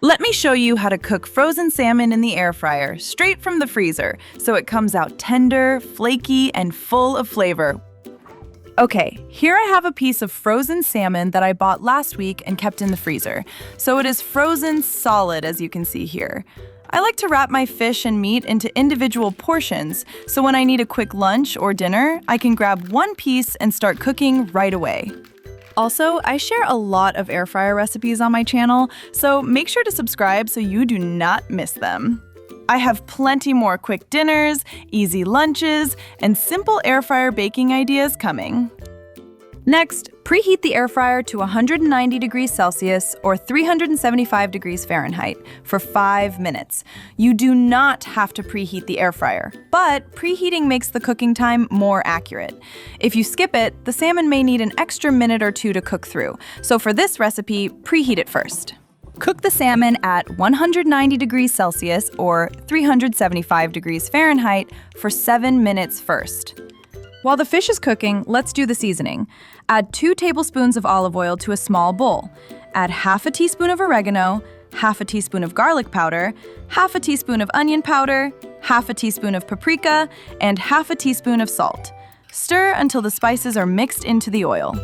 Let me show you how to cook frozen salmon in the air fryer, straight from the freezer, so it comes out tender, flaky, and full of flavor. Okay, here I have a piece of frozen salmon that I bought last week and kept in the freezer, so it is frozen solid as you can see here. I like to wrap my fish and meat into individual portions, so when I need a quick lunch or dinner, I can grab one piece and start cooking right away. Also, I share a lot of air fryer recipes on my channel, so make sure to subscribe so you do not miss them. I have plenty more quick dinners, easy lunches, and simple air fryer baking ideas coming. Next, preheat the air fryer to 190 degrees Celsius or 375 degrees Fahrenheit for 5 minutes. You do not have to preheat the air fryer, but preheating makes the cooking time more accurate. If you skip it, the salmon may need an extra minute or two to cook through. So for this recipe, preheat it first. Cook the salmon at 190 degrees Celsius or 375 degrees Fahrenheit for 7 minutes first. While the fish is cooking, let's do the seasoning. Add 2 tablespoons of olive oil to a small bowl. Add half a teaspoon of oregano, half a teaspoon of garlic powder, half a teaspoon of onion powder, half a teaspoon of paprika, and half a teaspoon of salt. Stir until the spices are mixed into the oil.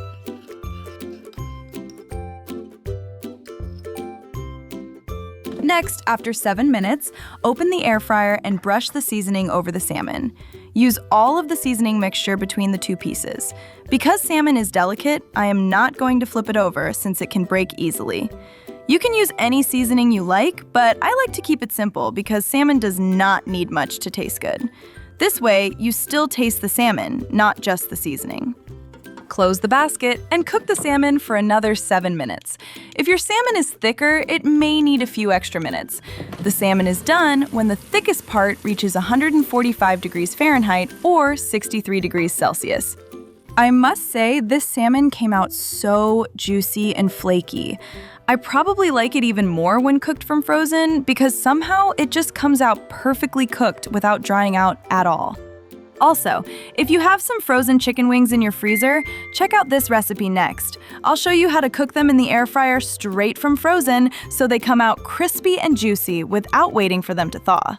Next, after 7 minutes, open the air fryer and brush the seasoning over the salmon. Use all of the seasoning mixture between the 2 pieces. Because salmon is delicate, I am not going to flip it over since it can break easily. You can use any seasoning you like, but I like to keep it simple because salmon does not need much to taste good. This way, you still taste the salmon, not just the seasoning. Close the basket and cook the salmon for another 7 minutes. If your salmon is thicker, it may need a few extra minutes. The salmon is done when the thickest part reaches 145 degrees Fahrenheit or 63 degrees Celsius. I must say, this salmon came out so juicy and flaky. I probably like it even more when cooked from frozen because somehow it just comes out perfectly cooked without drying out at all. Also, if you have some frozen chicken wings in your freezer, check out this recipe next. I'll show you how to cook them in the air fryer straight from frozen so they come out crispy and juicy without waiting for them to thaw.